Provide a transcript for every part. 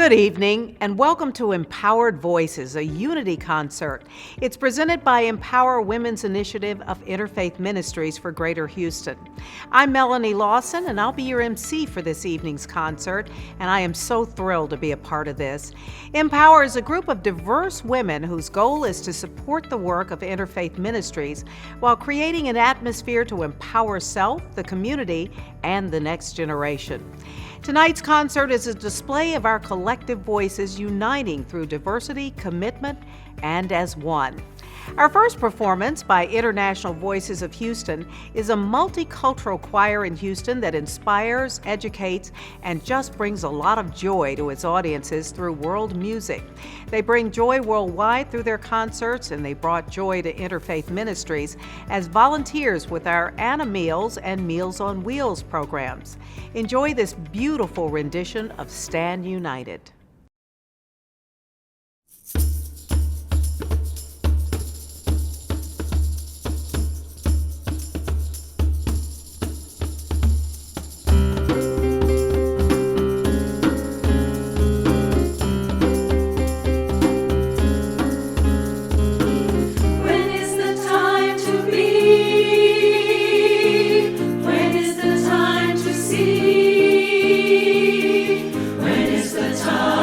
Good evening, and welcome to Empowered Voices, a unity concert. It's presented by Empower Women's Initiative of Interfaith Ministries for Greater Houston. I'm Melanie Lawson, and I'll be your MC for this evening's concert, and I am so thrilled to be a part of this. Empower is a group of diverse women whose goal is to support the work of Interfaith Ministries while creating an atmosphere to empower self, the community, and the next generation. Tonight's concert is a display of our collective voices uniting through diversity, commitment, and as one. Our first performance by International Voices of Houston is a multicultural choir in Houston that inspires, educates, and just brings a lot of joy to its audiences through world music. They bring joy worldwide through their concerts, and they brought joy to Interfaith Ministries as volunteers with our Anna Meals and Meals on Wheels programs. Enjoy this beautiful rendition of Stand United. When is the time?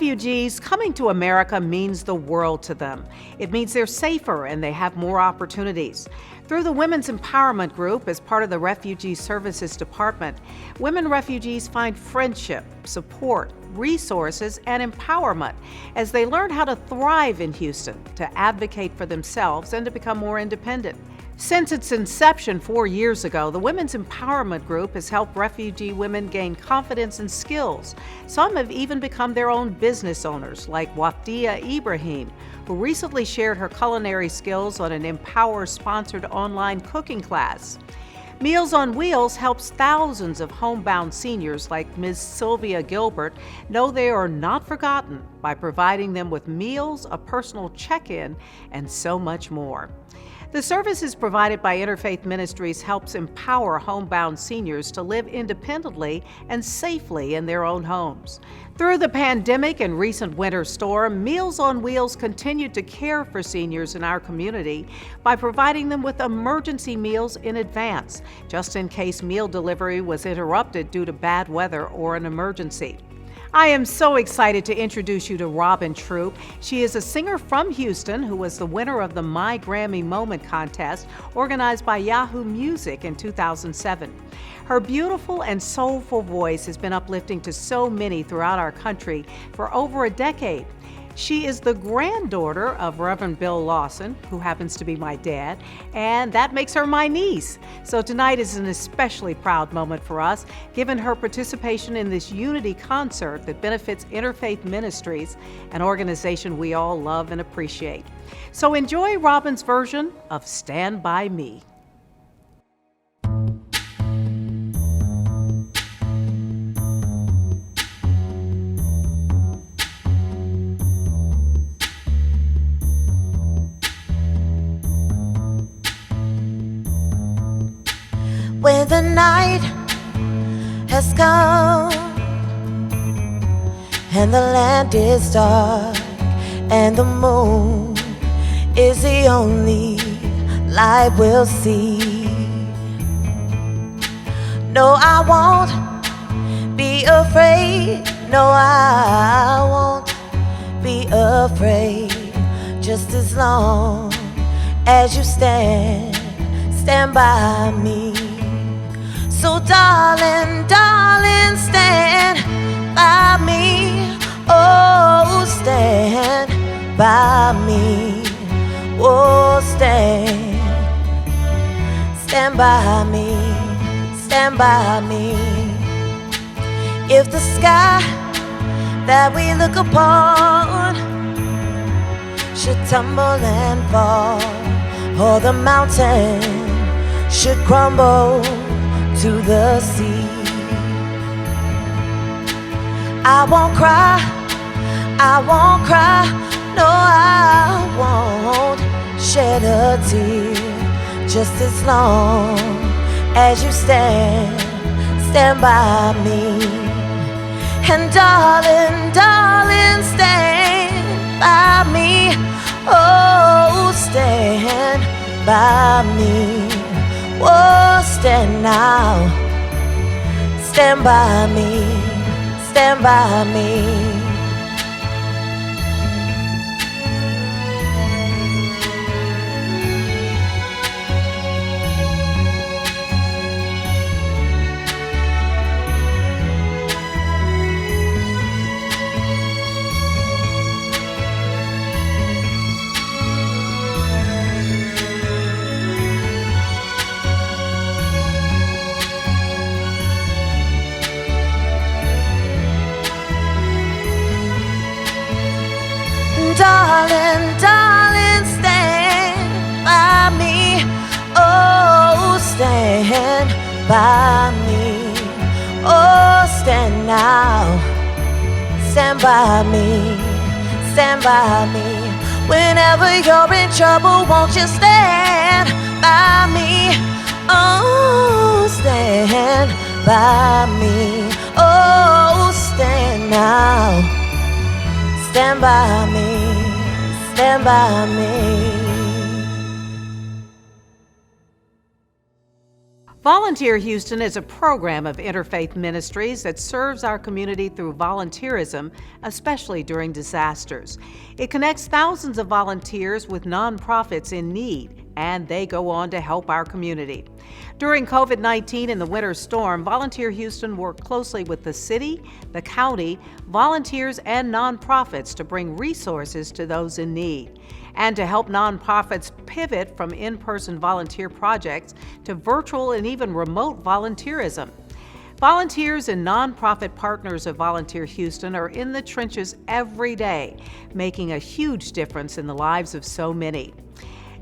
refugees coming to America means the world to them. It means they're safer and they have more opportunities. Through the Women's Empowerment Group, as part of the Refugee Services Department, women refugees find friendship, support, resources, and empowerment as they learn how to thrive in Houston, to advocate for themselves, and to become more independent. Since its inception 4 years ago, the Women's Empowerment Group has helped refugee women gain confidence and skills. Some have even become their own business owners, like Wafdia Ibrahim, who recently shared her culinary skills on an Empower-sponsored online cooking class. Meals on Wheels helps thousands of homebound seniors like Ms. Sylvia Gilbert know they are not forgotten by providing them with meals, a personal check-in, and so much more. The services provided by Interfaith Ministries helps empower homebound seniors to live independently and safely in their own homes. Through the pandemic and recent winter storm, Meals on Wheels continued to care for seniors in our community by providing them with emergency meals in advance, just in case meal delivery was interrupted due to bad weather or an emergency. I am so excited to introduce you to Robin Troop. She is a singer from Houston who was the winner of the My Grammy Moment contest organized by Yahoo Music in 2007. Her beautiful and soulful voice has been uplifting to so many throughout our country for over a decade. She is the granddaughter of Reverend Bill Lawson, who happens to be my dad, and that makes her my niece. So tonight is an especially proud moment for us, given her participation in this unity concert that benefits Interfaith Ministries, an organization we all love and appreciate. So enjoy Robin's version of Stand By Me. When the night has come and the land is dark and the moon is the only light we'll see, no, I won't be afraid. No, I won't be afraid. Just as long as you stand by me. So darling, darling, stand by me. Oh, stand by me. Oh, stand by me. Stand by me. If the sky that we look upon should tumble and fall, or the mountain should crumble to the sea, I won't cry, I won't cry, no, I won't shed a tear. Just as long as you stand by me. And darling, darling, stand by me. Oh, stand by me. Oh, stand now. Stand by me. Stand by me. Darling, darling, stand by me. Oh, stand by me. Oh, stand now. Stand by me. Stand by me. Whenever you're in trouble, won't you stand by me? Oh, stand by me. Oh, stand now. Stand by me, stand by me. Volunteer Houston is a program of interfaith ministries that serves our community through volunteerism, especially during disasters. It connects thousands of volunteers with nonprofits in need, and they go on to help our community. During COVID-19 and the winter storm, Volunteer Houston worked closely with the city, the county, volunteers, and nonprofits to bring resources to those in need, and to help nonprofits pivot from in-person volunteer projects to virtual and even remote volunteerism. Volunteers and nonprofit partners of Volunteer Houston are in the trenches every day, making a huge difference in the lives of so many.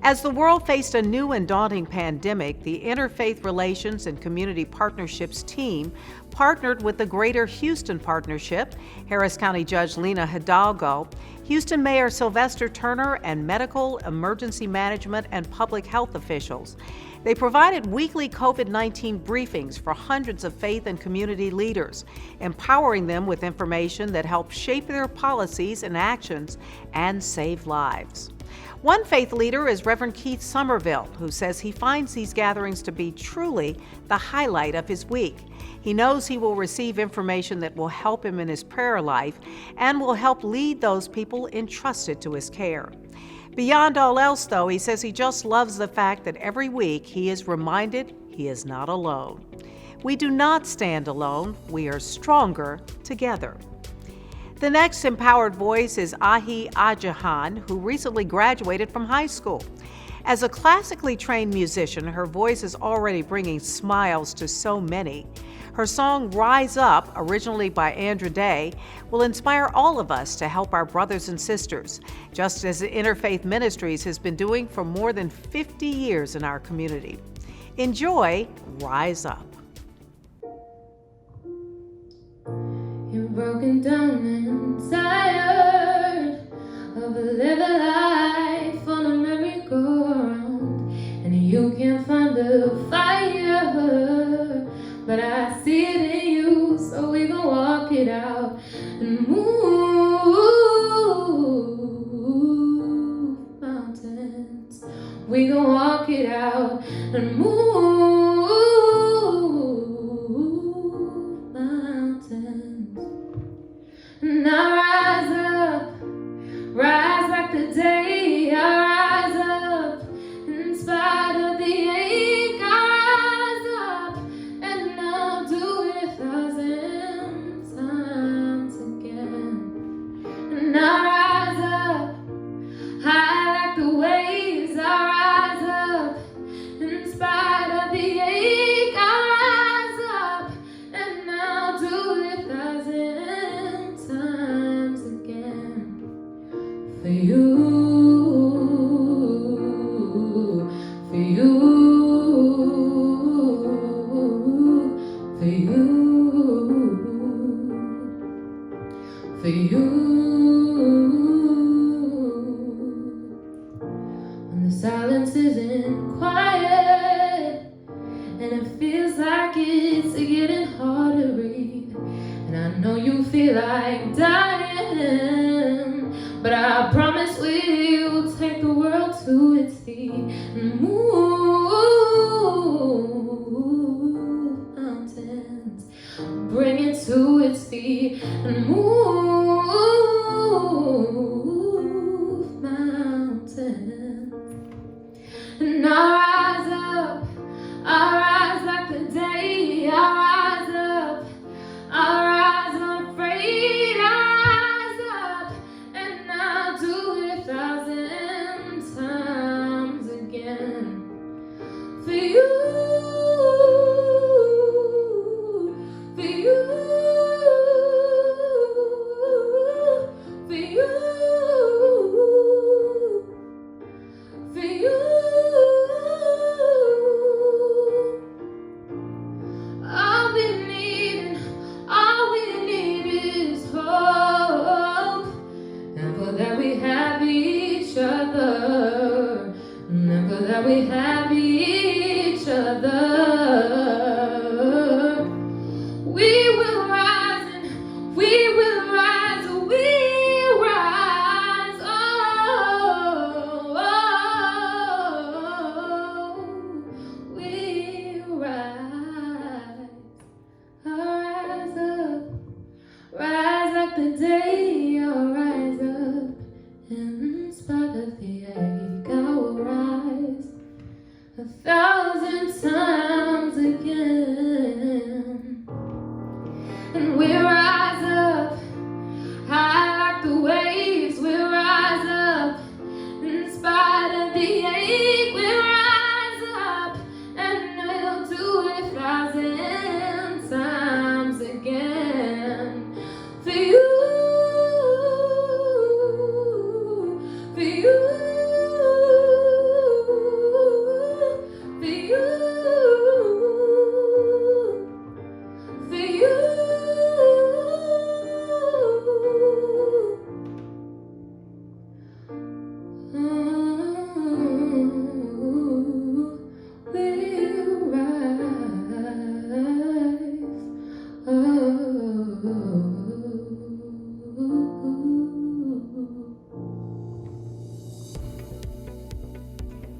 As the world faced a new and daunting pandemic, the Interfaith Relations and Community Partnerships team partnered with the Greater Houston Partnership, Harris County Judge Lena Hidalgo, Houston Mayor Sylvester Turner, and medical, emergency management, and public health officials. They provided weekly COVID-19 briefings for hundreds of faith and community leaders, empowering them with information that helps shape their policies and actions and save lives. One faith leader is Reverend Keith Somerville, who says he finds these gatherings to be truly the highlight of his week. He knows he will receive information that will help him in his prayer life and will help lead those people entrusted to his care. Beyond all else, though, he says he just loves the fact that every week he is reminded he is not alone. We do not stand alone. We are stronger together. The next empowered voice is Ahi Ajahan, who recently graduated from high school. As a classically trained musician, her voice is already bringing smiles to so many. Her song Rise Up, originally by Andra Day, will inspire all of us to help our brothers and sisters, just as Interfaith Ministries has been doing for more than 50 years in our community. Enjoy Rise Up. You're broken down and tired of living life on a merry-go-round, and you can't find the fire, but I see it in you, so we gon' walk it out and move mountains. We gon' walk it out and move mountains. Now rise like the day. I rise up in spite of the ache. I rise up and I'll do it 1,000 times again. And I rise up high like the waves. I rise up in spite of the ache. I rise up and I'll do it 1,000 times again. For you, for you, for you, for you. When the silence isn't quiet and it feels like it's getting hard to breathe, and I know you feel like dying, but I promise we'll take the world to its feet and move mountains. Bring it to its feet and move mountains. And I rise like the day. I rise up, I rise unafraid. I rise up and I'll do it 1,000 times again. For you, for you, for you, for you. All we need is hope, and for that we have each other, and for that we have each other. We will rise and we will rise, we rise, oh, we rise.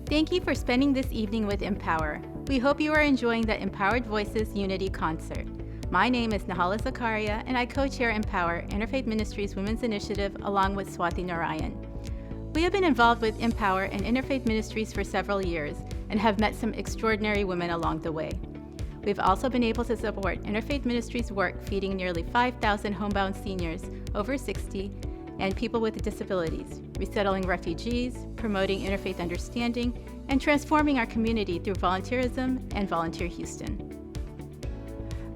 Thank you for spending this evening with Empower. We hope you are enjoying the Empowered Voices Unity Concert. My name is Nahala Zakaria, and I co-chair Empower, Interfaith Ministries Women's Initiative, along with Swati Narayan. We have been involved with Empower and Interfaith Ministries for several years and have met some extraordinary women along the way. We've also been able to support Interfaith Ministries' work feeding nearly 5,000 homebound seniors over 60 and people with disabilities, resettling refugees, promoting interfaith understanding, and transforming our community through volunteerism and Volunteer Houston.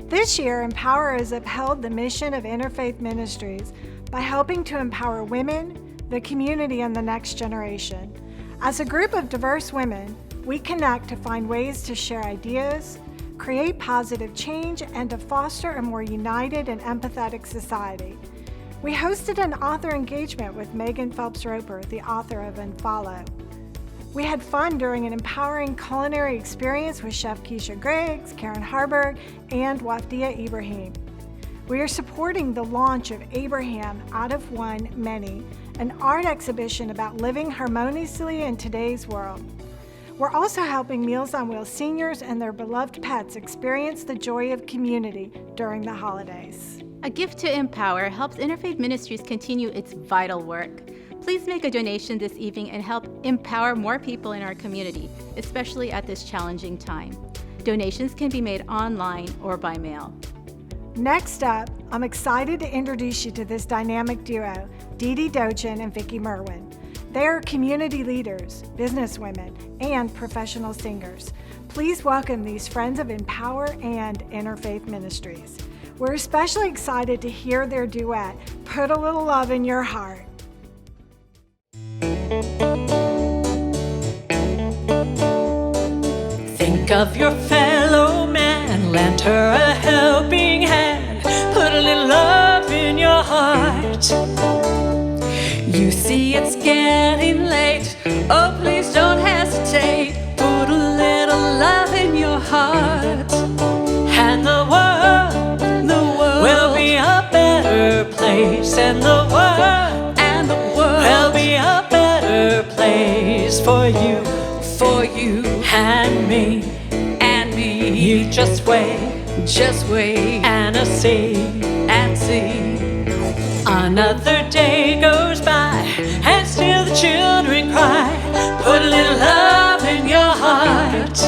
This year, Empower has upheld the mission of Interfaith Ministries by helping to empower women, the community, and the next generation. As a group of diverse women, we connect to find ways to share ideas, create positive change, and to foster a more united and empathetic society. We hosted an author engagement with Megan Phelps Roper, the author of Unfollow. We had fun during an empowering culinary experience with Chef Keisha Griggs, Karen Harburg, and Wafdia Ibrahim. We are supporting the launch of Abraham Out of One Many, an art exhibition about living harmoniously in today's world. We're also helping Meals on Wheels seniors and their beloved pets experience the joy of community during the holidays. A gift to Empower helps Interfaith Ministries continue its vital work. Please make a donation this evening and help empower more people in our community, especially at this challenging time. Donations can be made online or by mail. Next up, I'm excited to introduce you to this dynamic duo, Dee Dee Dochin and Vicki Merwin. They are community leaders, businesswomen, and professional singers. Please welcome these friends of Empower and Interfaith Ministries. We're especially excited to hear their duet, Put a Little Love in Your Heart. Think of your fellow man, lend her a helping hand, put a little love in your heart. You see it's getting late, oh please don't hesitate, put a little love in your heart. And the world will be a better place, and the world will be a better place for you and me. You just wait and see. Another day goes by and still the children cry, put a little love in your heart.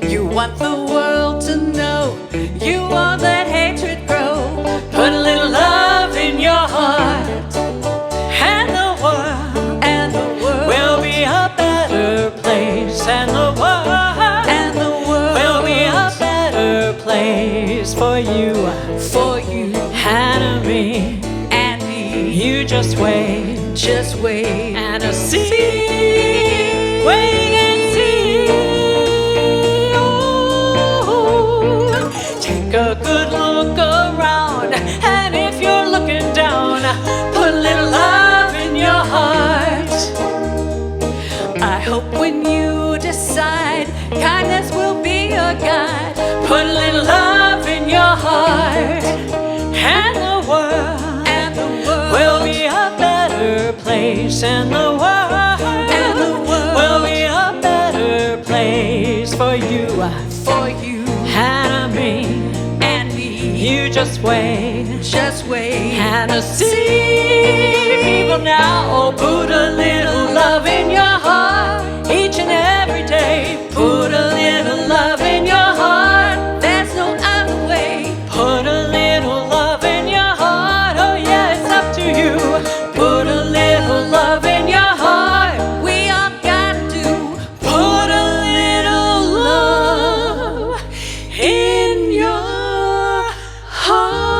You want the world to know, you won't let hatred grow, put a little love in your heart. And the world will be a better place, and the world will be a better place for you and me. You just wait and see, wait and see. Oh, take a good look around, and if you're looking down, put a little love in your heart. I hope when you decide, kindness will be your guide, put a little love in your heart. And the world will be a better place, and the world will be a better place for you and me. You just wait and see. People now, put a little love in your heart each and every day. Put a little love in your heart. There's no other way. Put a little love in your heart. Oh yeah, it's up to you. Put a little love in your heart. We all gotta do. Put a little love in your heart.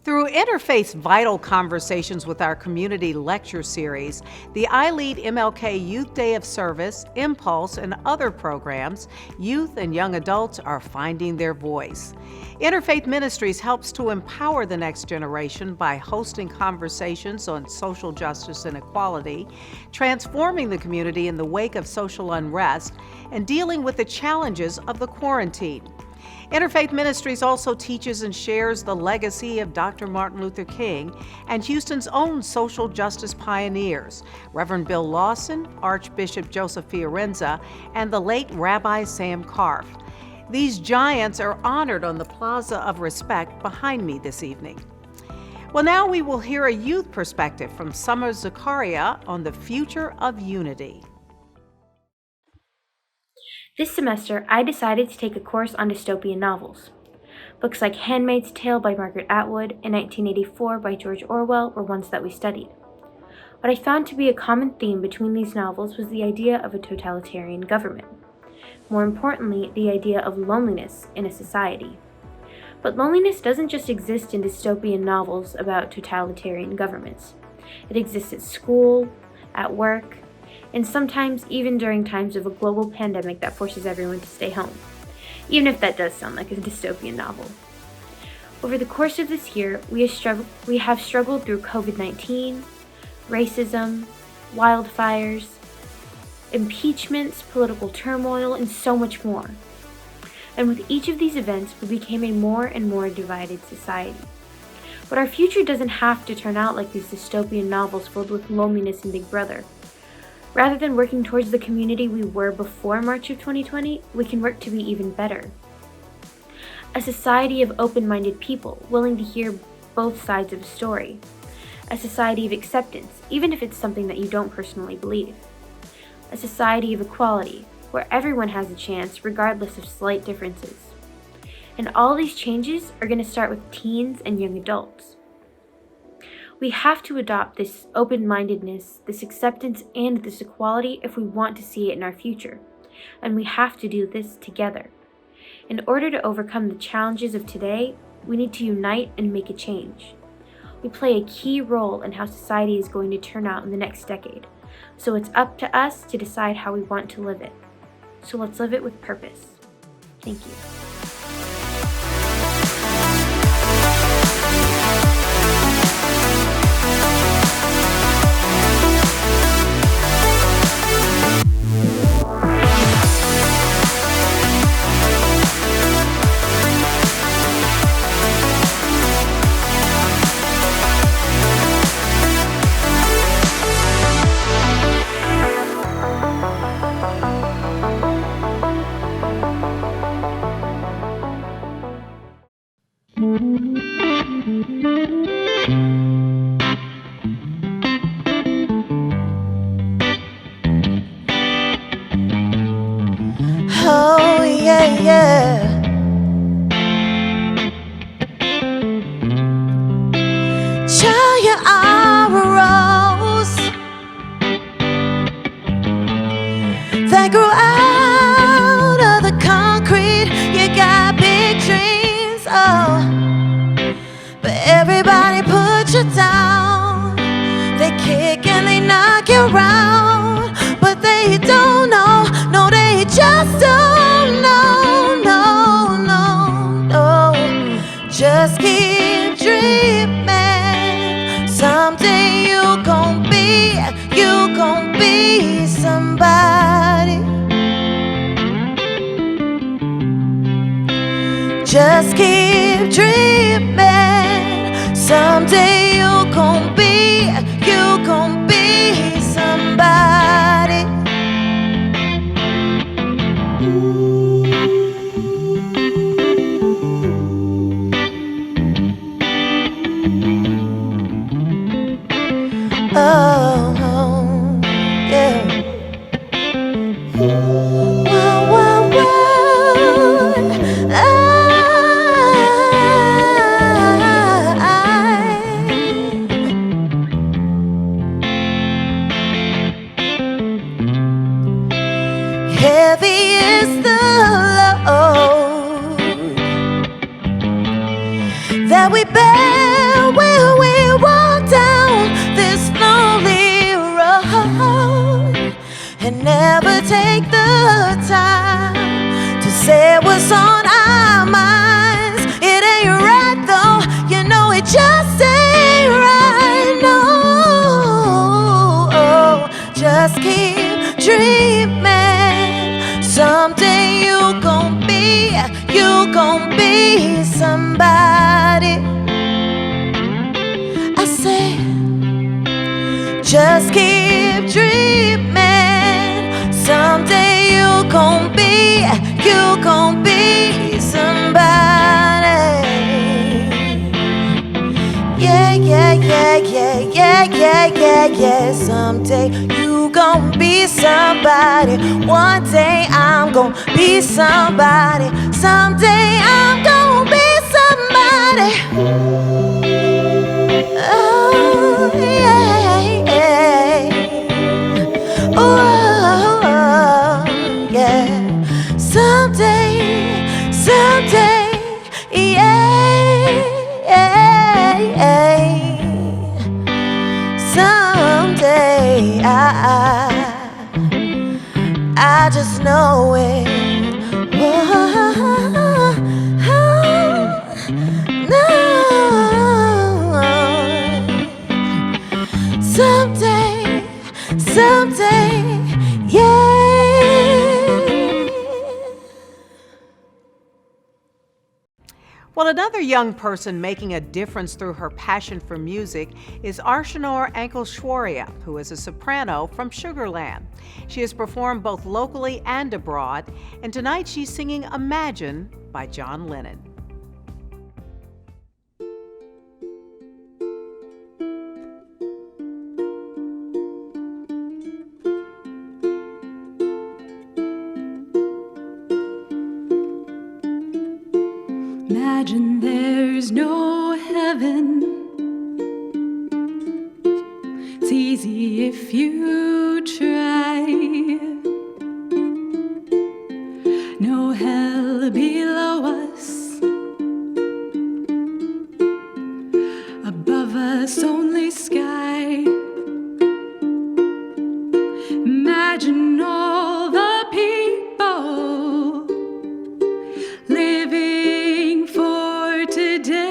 Through Interfaith's vital conversations with our community lecture series, the I Lead MLK Youth Day of Service, Impulse, and other programs, youth and young adults are finding their voice. Interfaith Ministries helps to empower the next generation by hosting conversations on social justice and equality, transforming the community in the wake of social unrest, and dealing with the challenges of the quarantine. Interfaith Ministries also teaches and shares the legacy of Dr. Martin Luther King and Houston's own social justice pioneers, Reverend Bill Lawson, Archbishop Joseph Fiorenza, and the late Rabbi Sam Karff. These giants are honored on the Plaza of Respect behind me this evening. Well, now we will hear a youth perspective from Summer Zakaria on the future of unity. This semester, I decided to take a course on dystopian novels. Books like Handmaid's Tale by Margaret Atwood and 1984 by George Orwell were ones that we studied. What I found to be a common theme between these novels was the idea of a totalitarian government. More importantly, the idea of loneliness in a society. But loneliness doesn't just exist in dystopian novels about totalitarian governments. It exists at school, at work, and sometimes even during times of a global pandemic that forces everyone to stay home, even if that does sound like a dystopian novel. Over the course of this year, we have struggled through COVID-19, racism, wildfires, impeachments, political turmoil, and so much more. And with each of these events, we became a more and more divided society. But our future doesn't have to turn out like these dystopian novels filled with loneliness and Big Brother. Rather than working towards the community we were before March of 2020, we can work to be even better. A society of open-minded people, willing to hear both sides of a story. A society of acceptance, even if it's something that you don't personally believe. A society of equality, where everyone has a chance regardless of slight differences. And all these changes are going to start with teens and young adults. We have to adopt this open-mindedness, this acceptance, and this equality if we want to see it in our future. And we have to do this together. In order to overcome the challenges of today, we need to unite and make a change. We play a key role in how society is going to turn out in the next decade. So it's up to us to decide how we want to live it. So let's live it with purpose. Thank you. Oh, yeah, yeah. Child, you are a rose that grew out of the concrete. You got big dreams, oh, but everybody put you down. They kick and they knock you around, but they don't know, no, they just don't know, no, no, no. Just keep dreaming. Someday you gon' be somebody. Just keep dreaming. Someday you gon' be somebody. Oh, yeah. Whoa, whoa, whoa. Heavy is the load that we bear when we walk down this lonely road, and never take the time to say what's on our minds. It ain't right though, you know it just ain't right, no. Just keep dreaming. Someday you gon' be you gon' be somebody. I said, just keep dreaming. Someday you gon' be somebody. Yeah. Someday you gon' be somebody. One day I'm gon' be somebody. Someday I'm gon' be somebody. Oh, yeah. Oh, yeah. Someday, yeah. Someday I just know it. No. Someday, yeah. Well, another young person making a difference through her passion for music is Arshinor Ankleshwaria, who is a soprano from Sugar Land. She has performed both locally and abroad, and tonight she's singing Imagine by John Lennon. Imagine there's no heaven. It's easy if you try. No hell below us. Above us only sky. Imagine all the people living for today.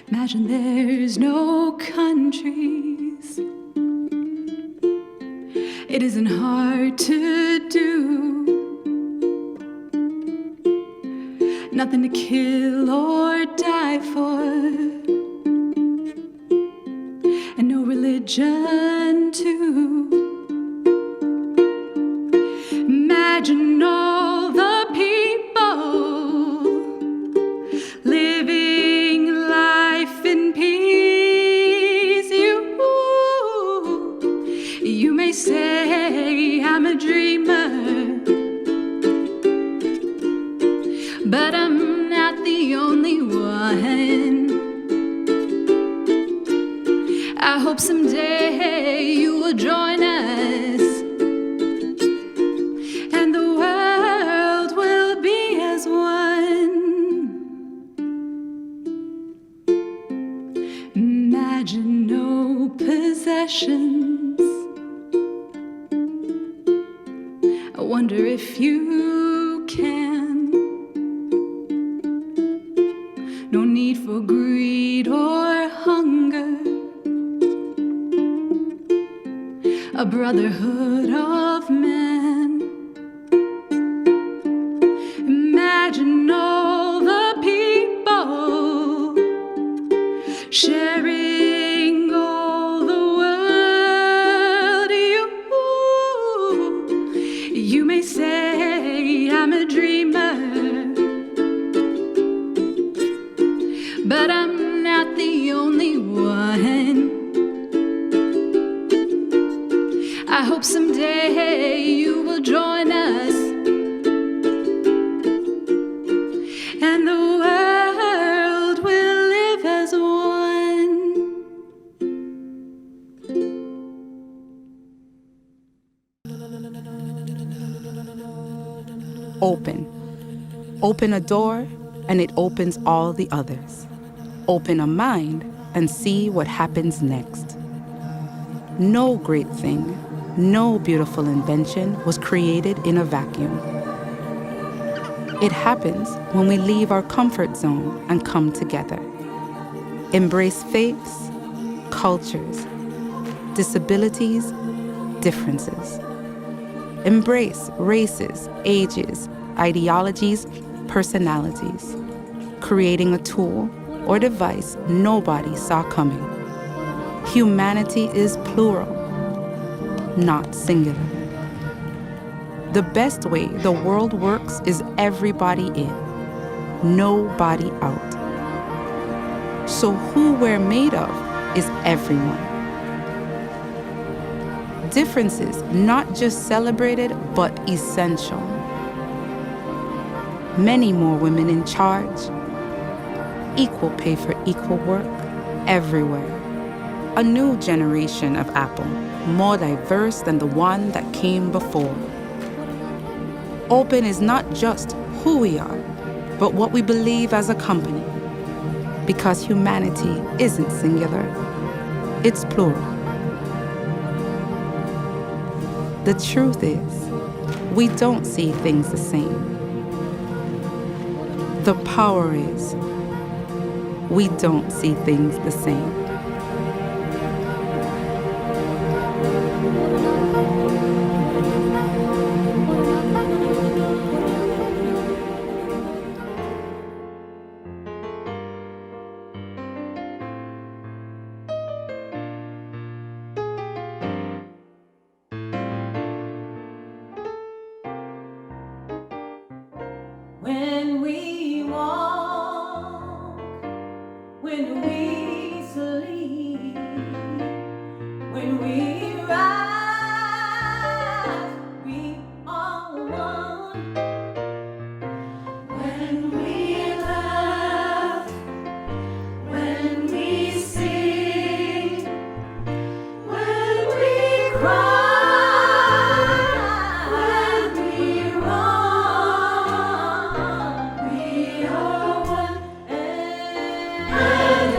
Imagine there's no countries. It isn't hard to do. Nothing to kill or die for, and no religion too. Imagine all the people living life in peace. You may say I'm a dreamer, but I'm not the only one. I hope someday you will join us, and the world will be as one. Imagine no possessions. I wonder if you can. No need for greed or hunger. A brotherhood of man. Imagine all the people sharing all the world. You may say I'm a dreamer, but I'm not the only one. I hope someday you will join us, and the world will live as one. Open. Open a door, and it opens all the others. Open a mind, and see what happens next. No great thing, no beautiful invention was created in a vacuum. It happens when we leave our comfort zone and come together. Embrace faiths, cultures, disabilities, differences. Embrace races, ages, ideologies, personalities, creating a tool or device nobody saw coming. Humanity is plural, not singular. The best way the world works is everybody in, nobody out. So who we're made of is everyone. Differences not just celebrated, but essential. Many more women in charge. Equal pay for equal work everywhere. A new generation of Apple, more diverse than the one that came before. Open is not just who we are, but what we believe as a company. Because humanity isn't singular, it's plural. The truth is, we don't see things the same. The power is, we don't see things the same. When we walk, when we sleep, when we rise, we are one. When we laugh, when we sing, when we cry, when we run, we are one and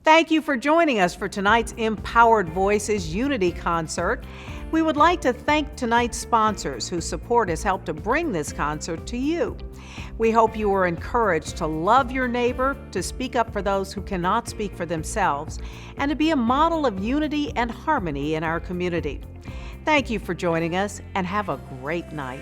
Thank you for joining us for tonight's Empowered Voices Unity Concert. We would like to thank tonight's sponsors whose support has helped to bring this concert to you. We hope you are encouraged to love your neighbor, to speak up for those who cannot speak for themselves, and to be a model of unity and harmony in our community. Thank you for joining us, and have a great night.